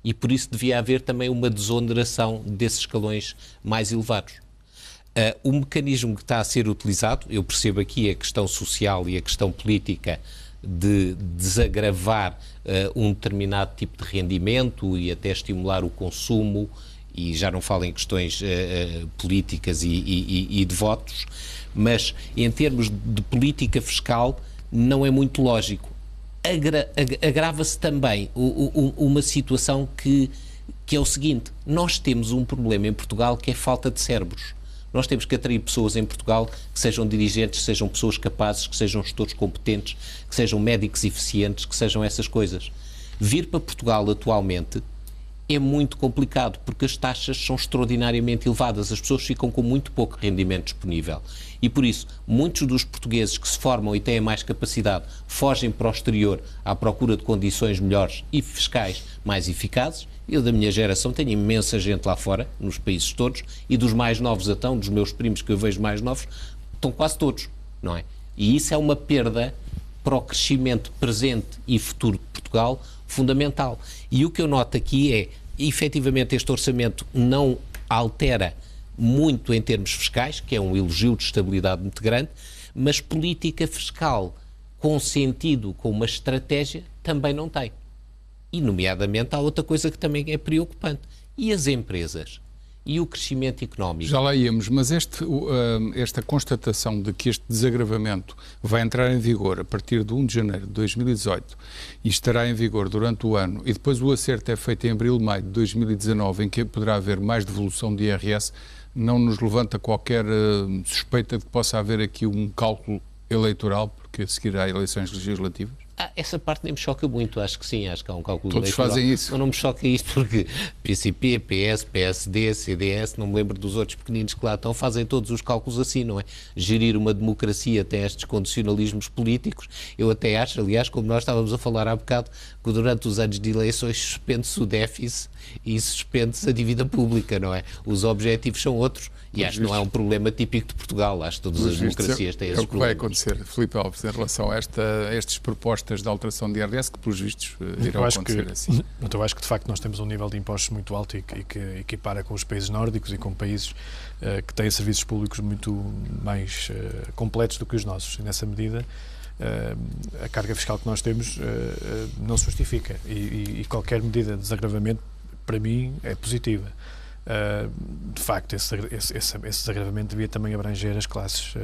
S5: e por isso devia haver também uma desoneração desses escalões mais elevados. O mecanismo que está a ser utilizado, eu percebo aqui a questão social e a questão política de desagravar um determinado tipo de rendimento e até estimular o consumo, e já não falo em questões políticas e de votos, mas em termos de política fiscal não é muito lógico. Agrava-se também uma situação que é o seguinte: nós temos um problema em Portugal que é falta de cérebros. Nós temos que atrair pessoas em Portugal que sejam dirigentes, que sejam pessoas capazes, que sejam gestores competentes, que sejam médicos eficientes, que sejam essas coisas. Vir para Portugal atualmente é muito complicado porque as taxas são extraordinariamente elevadas, as pessoas ficam com muito pouco rendimento disponível e por isso muitos dos portugueses que se formam e têm mais capacidade fogem para o exterior à procura de condições melhores e fiscais mais eficazes. Eu da minha geração tenho imensa gente lá fora, nos países todos, e dos mais novos então, dos meus primos que eu vejo mais novos, estão quase todos, não é? E isso é uma perda para o crescimento presente e futuro de Portugal fundamental. E o que eu noto aqui é, efetivamente, este orçamento não altera muito em termos fiscais, que é um elogio de estabilidade muito grande, mas política fiscal com sentido, com uma estratégia, também não tem. E, nomeadamente, há outra coisa que também é preocupante. E as empresas? E o crescimento económico?
S1: Já lá íamos, mas esta constatação de que este desagravamento vai entrar em vigor a partir de 1 de janeiro de 2018 e estará em vigor durante o ano, e depois o acerto é feito em abril, maio de 2019, em que poderá haver mais devolução de IRS, não nos levanta qualquer suspeita de que possa haver aqui um cálculo eleitoral, porque a seguir há eleições legislativas?
S5: Essa parte nem me choca muito, acho que sim, acho que há um cálculo
S1: Todos
S5: eleitoral.
S1: fazem isso.
S5: Mas não me choca isto porque PCP, PS, PSD, CDS, não me lembro dos outros pequeninos que lá estão, fazem todos os cálculos assim, não é? Gerir uma democracia tem estes condicionalismos políticos. Eu até acho, aliás, como nós estávamos a falar há bocado, que durante os anos de eleições suspende-se o déficit e suspende-se a dívida pública, não é? Os objetivos são outros e acho que não é um problema típico de Portugal, acho que todas as democracias têm esses problemas. É o que
S1: vai acontecer, Filipe Alves, em relação a estas propostas de alteração de IRS, que pelos vistos irão acontecer assim.
S4: Eu acho que de facto nós temos um nível de impostos muito alto e que equipara com os países nórdicos e com países que têm serviços públicos muito mais completos do que os nossos. E nessa medida a carga fiscal que nós temos não se justifica e qualquer medida de desagravamento para mim é positiva. De facto, esse desagravamento devia também abranger as classes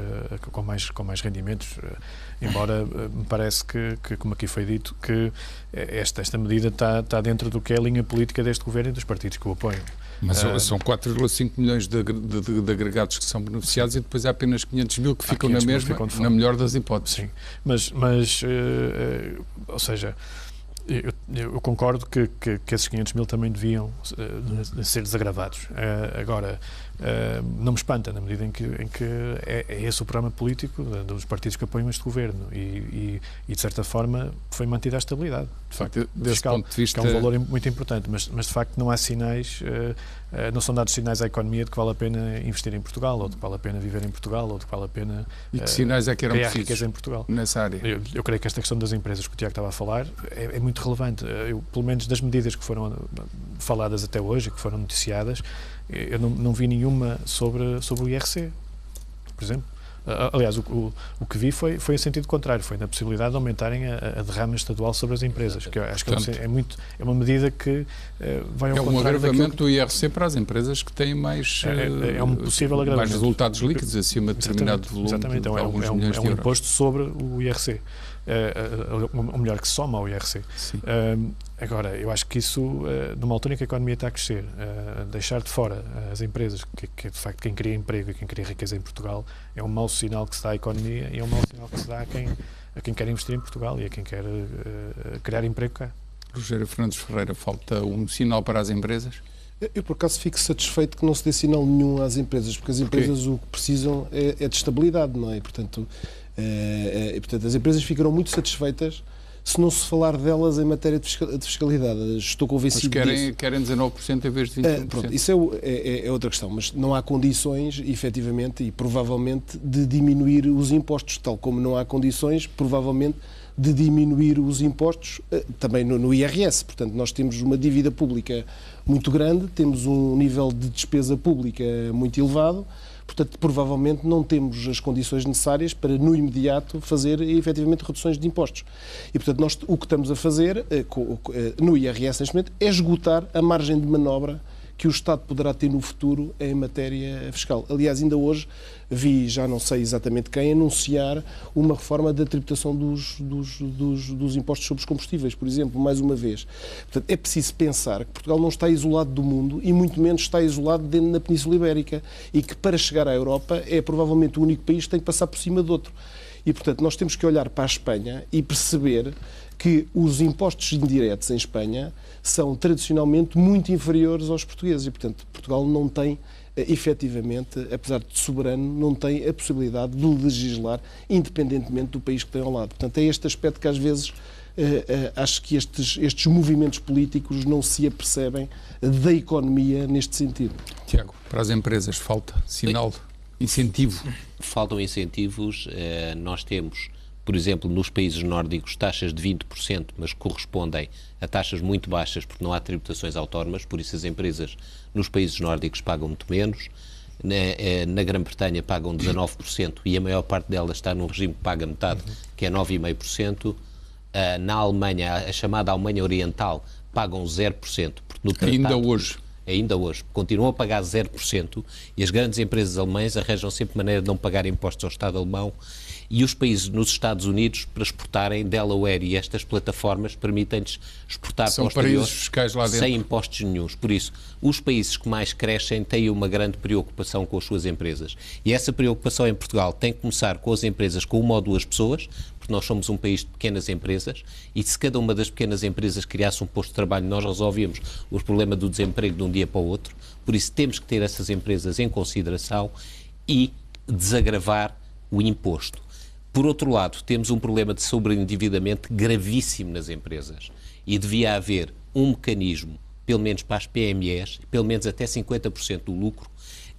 S4: com mais rendimentos, embora me parece que, como aqui foi dito, que esta medida está dentro do que é a linha política deste governo e dos partidos que o apoiam.
S1: Mas são 4,5 milhões de agregados que são beneficiados e depois há apenas 500 mil que ficam na mesma, na melhor das hipóteses.
S4: Sim, mas ou seja, eu concordo que esses 500 mil também deviam ser desagravados. Agora, não me espanta na medida em que é esse o programa político dos partidos que apoiam este governo e de certa forma foi mantida a estabilidade. De facto,
S1: desse ponto de vista,
S4: que é um valor muito importante, mas de facto não há sinais, não são dados sinais à economia de que vale a pena investir em Portugal, ou de que vale a pena viver em Portugal, ou de que vale a pena
S1: e que sinais é que eram
S4: criar riqueza em Portugal
S1: nessa área?
S4: Eu creio que esta questão das empresas que o Tiago estava a falar é muito relevante. Pelo menos das medidas que foram faladas até hoje, que foram noticiadas, eu não vi nenhuma sobre o IRC, por exemplo. Aliás, o que vi foi em sentido contrário, foi na possibilidade de aumentarem a derrama estadual sobre as empresas, que eu acho que é uma medida que vai ao contrário.
S1: É um agravamento do IRC para as empresas que têm mais,
S4: um possível agravamento.
S1: Mais resultados líquidos acima de determinado volume.
S4: Exatamente, é um imposto sobre o IRC. Ou melhor, que soma ao IRC. Agora, eu acho que isso, numa altura em que a economia está a crescer, deixar de fora as empresas, que de facto quem cria emprego e quem cria riqueza em Portugal, é um mau sinal que se dá à economia e é um mau sinal que se dá a quem quer investir em Portugal e a quem quer criar emprego cá.
S1: Rogério Fernandes Ferreira, falta um sinal para as empresas?
S3: Eu, por acaso, fico satisfeito que não se dê sinal nenhum às empresas, porque as empresas o que precisam é de estabilidade, não é? Portanto, as empresas ficarão muito satisfeitas se não se falar delas em matéria de fiscalidade. Estou convencido disso.
S1: Querem 19% em vez de 21%.
S3: Pronto, isso é outra questão, mas não há condições, efetivamente, e provavelmente, de diminuir os impostos, tal como não há condições, provavelmente, de diminuir os impostos também no IRS. Portanto, nós temos uma dívida pública muito grande, temos um nível de despesa pública muito elevado. Portanto, provavelmente não temos as condições necessárias para, no imediato, fazer efetivamente reduções de impostos. E, portanto, nós o que estamos a fazer no IRS neste momento é esgotar a margem de manobra que o Estado poderá ter no futuro em matéria fiscal. Aliás, ainda hoje vi, já não sei exatamente quem, anunciar uma reforma da tributação dos impostos sobre os combustíveis, por exemplo, mais uma vez. Portanto, é preciso pensar que Portugal não está isolado do mundo e muito menos está isolado dentro da Península Ibérica e que para chegar à Europa é provavelmente o único país que tem que passar por cima de outro. E, portanto, nós temos que olhar para a Espanha e perceber que os impostos indiretos em Espanha são tradicionalmente muito inferiores aos portugueses e, portanto, Portugal não tem, efetivamente, apesar de soberano, não tem a possibilidade de legislar independentemente do país que tem ao lado. Portanto, é este aspecto que às vezes acho que estes movimentos políticos não se apercebem da economia neste sentido.
S1: Tiago, para as empresas falta sinal, incentivo?
S5: Faltam incentivos. Nós temos, por exemplo, nos países nórdicos, taxas de 20%, mas correspondem a taxas muito baixas porque não há tributações autónomas, por isso as empresas nos países nórdicos pagam muito menos. Na Grã-Bretanha pagam 19% e a maior parte delas está num regime que paga metade, que é 9,5%. Na Alemanha, a chamada Alemanha Oriental, pagam 0%. Porque no tratado, ainda hoje, continuam a pagar 0% e as grandes empresas alemãs arranjam sempre maneira de não pagar impostos ao Estado alemão. E os países nos Estados Unidos, para exportarem, Delaware e estas plataformas permitem-lhes exportar para o exterior
S1: fiscais lá dentro,
S5: sem impostos nenhuns. Por isso, os países que mais crescem têm uma grande preocupação com as suas empresas. E essa preocupação em Portugal tem que começar com as empresas com uma ou duas pessoas, porque nós somos um país de pequenas empresas, e se cada uma das pequenas empresas criasse um posto de trabalho, nós resolvíamos o problema do desemprego de um dia para o outro. Por isso, temos que ter essas empresas em consideração e desagravar o imposto. Por outro lado, temos um problema de sobreendividamento gravíssimo nas empresas e devia haver um mecanismo, pelo menos para as PMEs, pelo menos até 50% do lucro,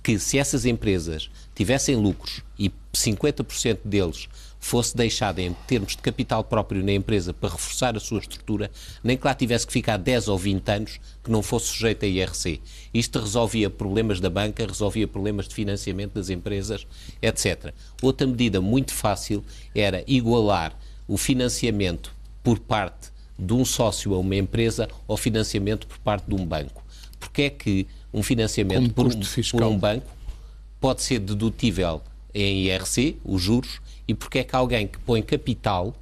S5: que se essas empresas tivessem lucros e 50% deles fosse deixado em termos de capital próprio na empresa para reforçar a sua estrutura, nem que lá tivesse que ficar 10 ou 20 anos que não fosse sujeito a IRC. Isto resolvia problemas da banca, resolvia problemas de financiamento das empresas, etc. Outra medida muito fácil era igualar o financiamento por parte de um sócio a uma empresa ao financiamento por parte de um banco. Porque é que um financiamento por um banco pode ser dedutível em IRC, os juros, e porque é que alguém que põe capital,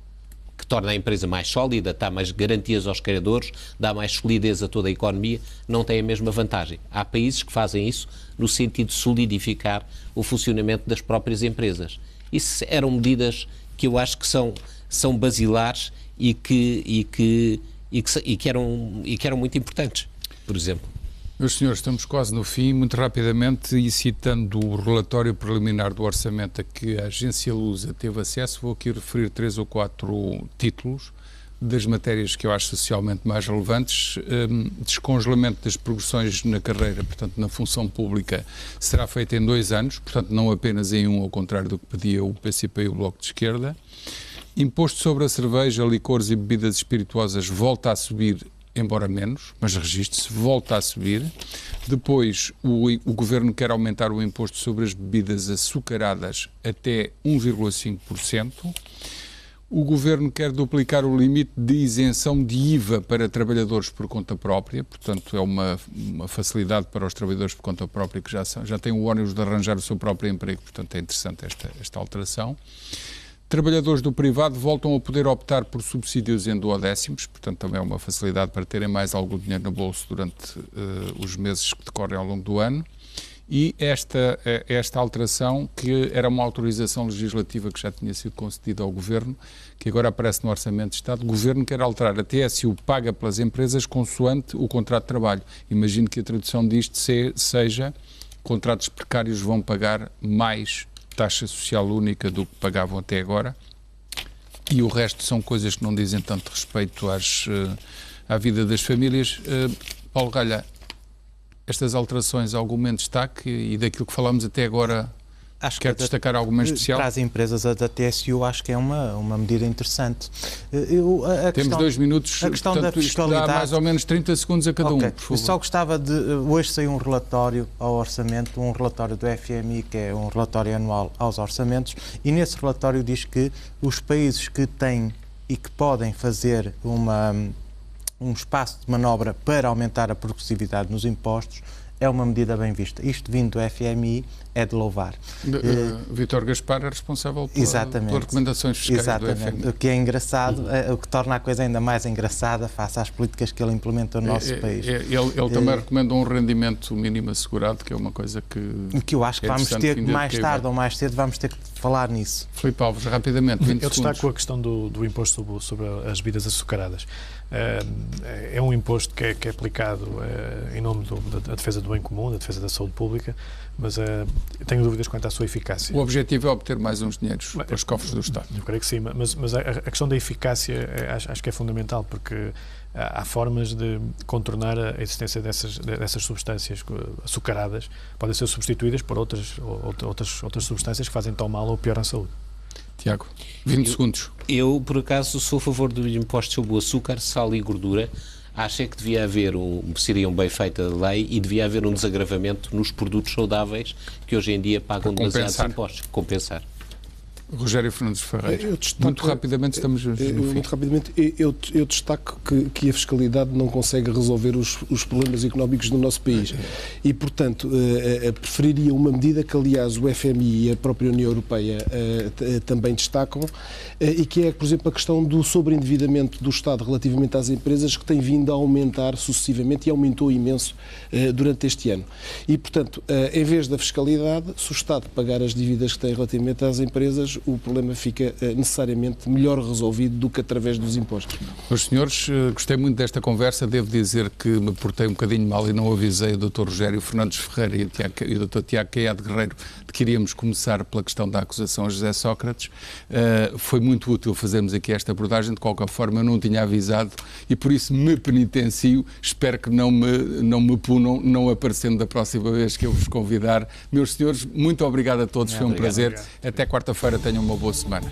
S5: que torna a empresa mais sólida, dá mais garantias aos credores, dá mais solidez a toda a economia, não tem a mesma vantagem. Há países que fazem isso no sentido de solidificar o funcionamento das próprias empresas. Isso eram medidas que eu acho que são basilares e que eram muito importantes, por exemplo.
S1: Meus senhores, estamos quase no fim. Muito rapidamente, e citando o relatório preliminar do orçamento a que a agência Lusa teve acesso, vou aqui referir 3 ou 4 títulos das matérias que eu acho socialmente mais relevantes. Descongelamento das progressões na carreira, portanto, na função pública, será feito em 2 anos, portanto, não apenas em 1, ao contrário do que pedia o PCP e o Bloco de Esquerda. Imposto sobre a cerveja, licores e bebidas espirituosas volta a subir embora menos, mas registre-se, volta a subir. Depois, o Governo quer aumentar o imposto sobre as bebidas açucaradas até 1,5%. O Governo quer duplicar o limite de isenção de IVA para trabalhadores por conta própria, portanto é uma facilidade para os trabalhadores por conta própria que já têm o ónus de arranjar o seu próprio emprego, portanto é interessante esta alteração. Trabalhadores do privado voltam a poder optar por subsídios em duodécimos, portanto também é uma facilidade para terem mais algum dinheiro no bolso durante os meses que decorrem ao longo do ano. E esta alteração, que era uma autorização legislativa que já tinha sido concedida ao Governo, que agora aparece no Orçamento de Estado, o Governo quer alterar a TSU paga pelas empresas consoante o contrato de trabalho. Imagino que a tradução disto seja contratos precários vão pagar mais taxa social única do que pagavam até agora, e o resto são coisas que não dizem tanto respeito à vida das famílias. Paulo Galha, estas alterações, algum em destaque, e daquilo que falámos até agora, quer destacar alguma em especial?
S2: Para as empresas da TSU, acho que é uma medida interessante.
S1: Temos 2 minutos,
S2: a questão
S1: portanto,
S2: da fiscalidade,
S1: dá mais ou menos 30 segundos a cada um, por favor.
S2: Só gostava de... Hoje saiu um relatório ao orçamento, um relatório do FMI, que é um relatório anual aos orçamentos, e nesse relatório diz que os países que têm e que podem fazer um espaço de manobra para aumentar a progressividade nos impostos é uma medida bem vista. Isto vindo do FMI é de louvar.
S1: Vítor Gaspar é responsável pelas recomendações fiscais do FMI.
S2: O que é engraçado, o que torna a coisa ainda mais engraçada face às políticas que ele implementa no nosso país.
S1: Ele também recomenda um rendimento mínimo assegurado, que é uma coisa que
S2: eu acho que vamos ter, mais tarde ou mais cedo, vamos ter que falar nisso.
S1: Filipe Alves, rapidamente, 20
S4: Eu
S1: segundos.
S4: destaco a questão do imposto sobre as bebidas açucaradas. É um imposto que é aplicado em nome da defesa do bem comum, da defesa da saúde pública, mas tenho dúvidas quanto à sua eficácia.
S1: O objetivo é obter mais uns dinheiros para os cofres do Estado.
S4: Eu creio que sim, mas a questão da eficácia acho que é fundamental, porque há formas de contornar a existência dessas substâncias açucaradas, podem ser substituídas por outras substâncias que fazem tão mal ou pior à saúde.
S1: Tiago, 20 segundos.
S5: Eu, por acaso, sou a favor do imposto sobre o açúcar, sal e gordura. Acho que devia haver seria bem feita a lei e devia haver um desagravamento nos produtos saudáveis que hoje em dia pagam demasiados impostos. Compensar.
S1: Rogério Fernandes Ferreira. Muito rapidamente estamos no fim.
S3: Muito rapidamente, eu destaco que a fiscalidade não consegue resolver os problemas económicos do nosso país e, portanto, preferiria uma medida que, aliás, o FMI e a própria União Europeia também destacam e que é, por exemplo, a questão do sobreendividamento do Estado relativamente às empresas, que tem vindo a aumentar sucessivamente e aumentou imenso durante este ano. E, portanto, em vez da fiscalidade, se o Estado pagar as dívidas que tem relativamente às empresas, o problema fica necessariamente melhor resolvido do que através dos impostos.
S1: Meus senhores, gostei muito desta conversa. Devo dizer que me portei um bocadinho mal e não avisei o Dr. Rogério Fernandes Ferreira e o Dr. Tiago Caiado Guerreiro de que iríamos começar pela questão da acusação a José Sócrates. Foi muito útil fazermos aqui esta abordagem. De qualquer forma, eu não tinha avisado e por isso me penitencio. Espero que não me punam, não aparecendo da próxima vez que eu vos convidar. Meus senhores, muito obrigado a todos. Foi um prazer. Obrigado. Até quarta-feira. Tenham uma boa semana.